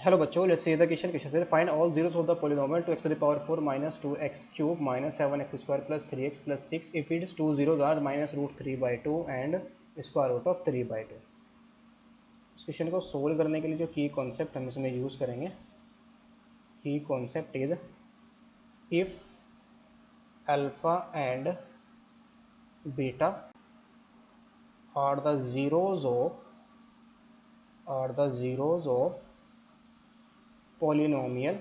Hello बच्चों, let's see the question says find all zeros of the polynomial 2x to the power 4 minus 2x cube minus 7x square plus 3x plus 6 if its two zeros are minus root 3 by 2 and square root of 3 by 2। इस question को solve करने के लिए जो की concept हम इसमें use करेंगे, की concept is if alpha and beta are the zeros of polynomial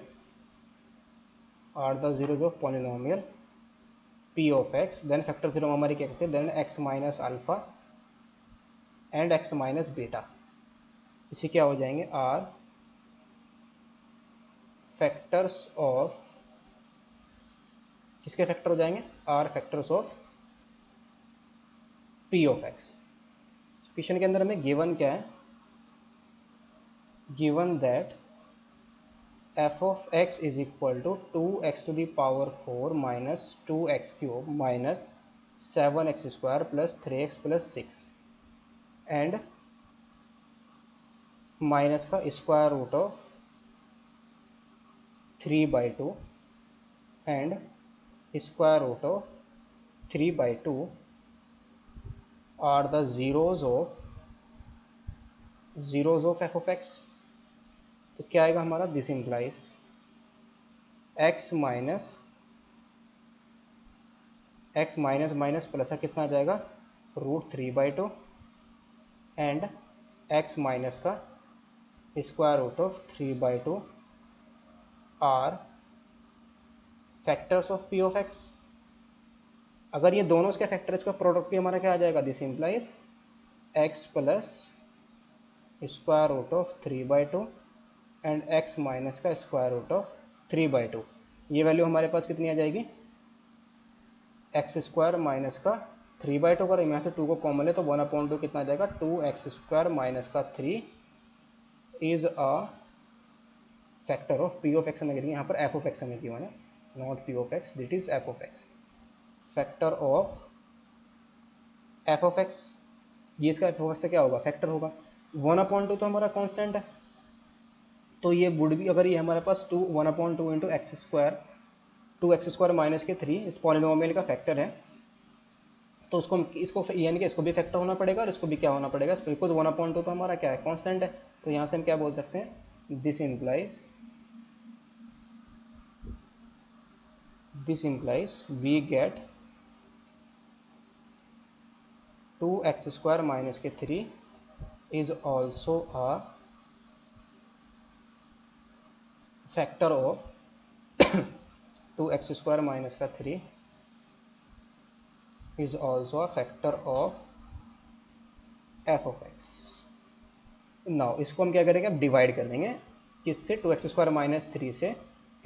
p of x, then factor theorem हमारी क्या कहते हैं, then x minus alpha and x minus beta, इसे क्या हो जाएंगे, आर फैक्टर्स ऑफ, किसके फैक्टर हो जाएंगे, are factors of p of x। Question के अंदर हमें गिवन क्या है, given that f of x is equal to 2x to the power 4 minus 2x cube minus 7x square plus 3x plus 6 and minus का square root of 3 by 2 and square root of 3 by 2 are the zeros of f of x। तो क्या आएगा हमारा, this implies x minus minus plus कितना आ जाएगा, root 3 by 2 and x minus का square root of 3 by 2 are factors of p of x। अगर ये दोनों इसके फैक्टर्स का प्रोडक्ट भी हमारा क्या आ जाएगा, this implies x plus square root of 3 by 2 and x minus का स्क्वायर रूट ऑफ 3 by 2। ये वैल्यू हमारे पास कितनी आ जाएगी, एक्स स्क्वायर माइनस का 3 by 2, अगर यहाँ से 2 को कॉमन है तो 1/2 कितना आ जाएगा, 2x स्क्वायर माइनस का 3 is a factor of p of x हमें गिरेंगे, यहाँ पर f ऑफ x हमें गिवन है, not p of x, that is f of x, factor of f of x। ये इसका f ऑफ x से क्या होगा, फैक्टर होगा। 1/2 तो हमारा कांस्टेंट है, तो ये वुड भी, अगर ये हमारे पास 1/2 into x square, 2x square minus के 3 इस पॉलिनोमियल का फैक्टर है, तो उसको इसको यानी कि इसको भी फैक्टर होना पड़ेगा और इसको भी क्या होना पड़ेगा, बिकॉज 1/2 तो हमारा क्या है, कांस्टेंट है। तो यहाँ से हम क्या बोल सकते हैं, this implies we get 2x square minus के 3 is also a factor of 2x square minus का 3 is also a factor of f of x। Now इसको हम क्या करेंगे, अब डिवाइड कर देंगे, किससे, 2x स्क्वायर माइनस 3 से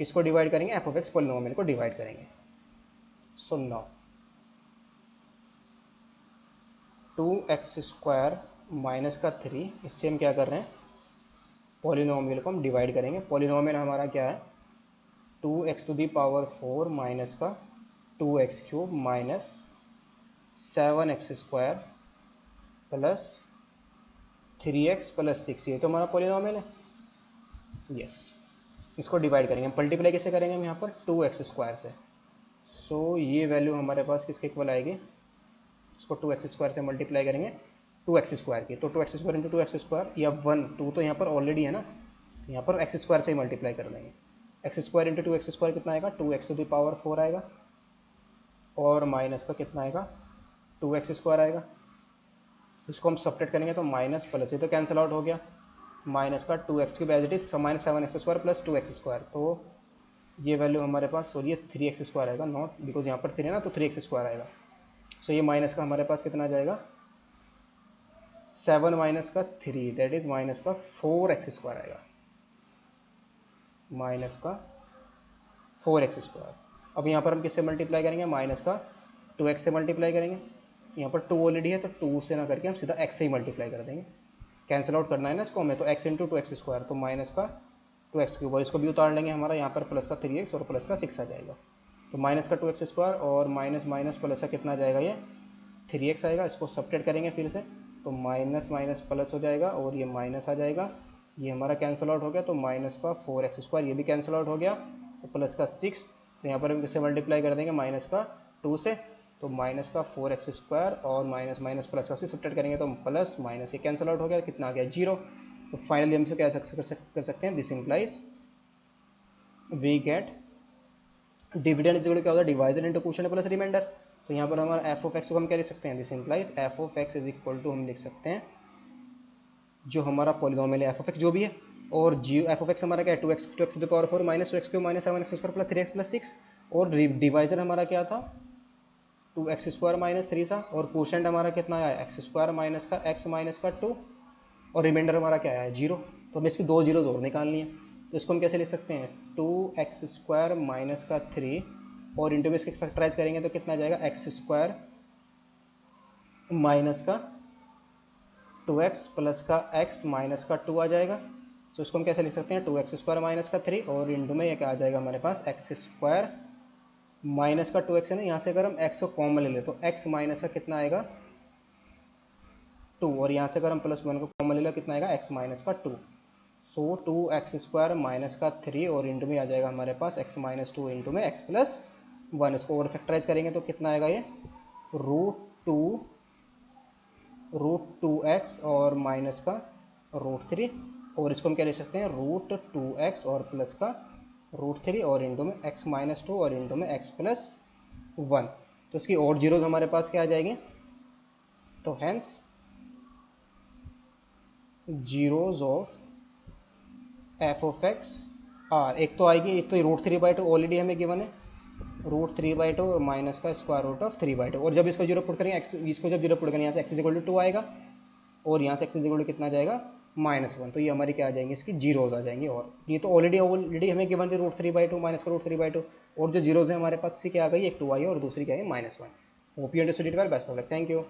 किसको डिवाइड करेंगे, f ऑफ x पॉलिनोमियल को डिवाइड करेंगे। So now 2x square minus का 3, इससे हम क्या कर रहे हैं, पॉलिनोमियल को हम डिवाइड करेंगे। पॉलिनोमियल हमारा क्या है, 2x to the power 4 minus का 2x cube minus 7x square plus 3x plus 6, ये तो हमारा पॉलिनोमियल है। यस, इसको डिवाइड करेंगे, मल्टीप्लाई कैसे करेंगे हम यहाँ पर, 2x स्क्वायर से। सो ये वैल्यू हमारे पास किसके इक्वल आएगी, इसको 2x स्क्वायर से मल्टीप्लाई करेंगे 2x स्क्वायर की, तो 2x square into 2x square, या 2 तो यहाँ पर ऑलरेडी है ना, यहाँ पर x स्क्वायर से ही मल्टीप्लाई कर देंगे। X square into 2x square कितना आएगा, 2x टू द पावर 4 आएगा, और माइनस का कितना आएगा, 2x स्क्वायर आएगा। इसको हम सब्ट्रैक्ट करेंगे तो माइनस प्लस, ये तो कैंसिल आउट हो गया, माइनस का 2x cube as it is minus 7x square plus 2x square, तो ये वैल्यू हमारे पास हो रही है 3x स्क्वायर आएगा, नॉट बिकॉज यहाँ पर 3 है ना, तो 3x स्क्वायर आएगा। सो ये माइनस का हमारे पास कितना आ जाएगा, 7 माइनस का 3 दैट इज माइनस का 4x स्क्वायर आएगा, माइनस का 4x स्क्वायर। अब यहाँ पर हम किससे मल्टीप्लाई करेंगे, माइनस का 2x से मल्टीप्लाई करेंगे, यहाँ पर 2 ऑलरेडी है तो 2 से ना करके हम सीधा x से ही मल्टीप्लाई कर देंगे, कैंसिल आउट करना है ना इसको हमें, तो x इंटू 2x स्क्वायर, तो माइनस का 2x क्यूब, और इसको भी उतार लेंगे, हमारा यहाँ पर प्लस का 3x और प्लस का 6 आ जाएगा, तो माइनस का 2x स्क्वायर और माइनस माइनस प्लस का कितना आ जाएगा, ये 3x आएगा। इसको सब्ट्रैक्ट करेंगे फिर से, तो माइनस माइनस प्लस हो जाएगा और ये माइनस आ जाएगा, ये हमारा कैंसिल आउट हो गया, तो माइनस का 4x² ये भी कैंसिल आउट हो गया, तो प्लस का 6, तो यहाँ पर हम किससे मल्टीप्लाई कर देंगे, माइनस का 2 से, तो माइनस का 4x² और माइनस माइनस प्लस का 6 सब्ट्रैक्ट करेंगे तो प्लस माइनस ये कैंसिल आउट हो गया, कितना आ गया 0। तो फाइनली हम इसे क्या कर सकते हैं, this implies we get dividend is क्या होता है, divisor into quotient plus remainder. तो यहाँ पर हमारा एफ ऑफ एक्स को हम क्या लिख सकते हैं, this implies f of x is equal to हम लिख सकते हैं जो हमारा पॉलिनोमियल है एफ ऑफ एक्स जो भी है, और जी एफ ऑफ एक्स हमारा क्या है 2x to the power 4 minus 2x³ minus 7x² plus 3x plus 6, और डिवाइजर हमारा क्या था 2x² माइनस 3 था, और क्वोशिएंट हमारा कितना आया x² माइनस का x माइनस का 2, और रिमाइंडर हमारा क्या है 0। तो हमें इसकी 2 जीरोज और निकालनी है, तो इसको हम कैसे लिख सकते हैं 2x² माइनस का 3, और इंटू में इसके फैक्टराइज करेंगे तो कितना आ जाएगा x² माइनस का 2x प्लस का x माइनस का 2 आ जाएगा। तो इसको हम कैसे लिख सकते हैं 2x² माइनस का 3, और इंटू में ये क्या आ जाएगा हमारे पास x² माइनस का 2x है ना, यहाँ से अगर हम x को कॉमन ले ले तो x माइनस का कितना आएगा 2, और यहाँ से अगर हम प्लस 1 को कॉमन ले ले कितना आएगा x माइनस का 2। सो 2x² माइनस का 3 और इंटू में आ जाएगा हमारे पास x माइनस 2 इंटू में x प्लस 1, इसको और फैक्टराइज करेंगे तो कितना आएगा ये √2x और माइनस का √3, और इसको हम क्या ले सकते हैं √2x और प्लस का √3 और इंटू में x माइनस 2 और इंटू में x प्लस 1। तो इसकी और जीरोज हमारे पास क्या आ जाएंगे, तो hence zeros of f of x are, एक तो आएगी, एक तो √3/2 ऑलरेडी हमें गिवन है, √3/2 और माइनस का स्क्वायर रूट ऑफ 3/2, और जब इसको जीरो पुट करेंगे एक्स, इसको जब जीरो पुट करेंगे यहाँ से x इज इक्वल टू 2 आएगा, और यहाँ से x इज इक्वल टू कितना जाएगा -1, तो ये हमारी क्या आ जाएंगे इसकी जीरोज आ जाएंगे, और ये तो ऑलरेडी हमें गिवन थी √3/2 माइनस का √3/2, और जो जीरोज है हमारे पास इससे क्या आ गई, एक 2 आई और दूसरी क्या है -1। Hope you understood it well, best of luck, thank you.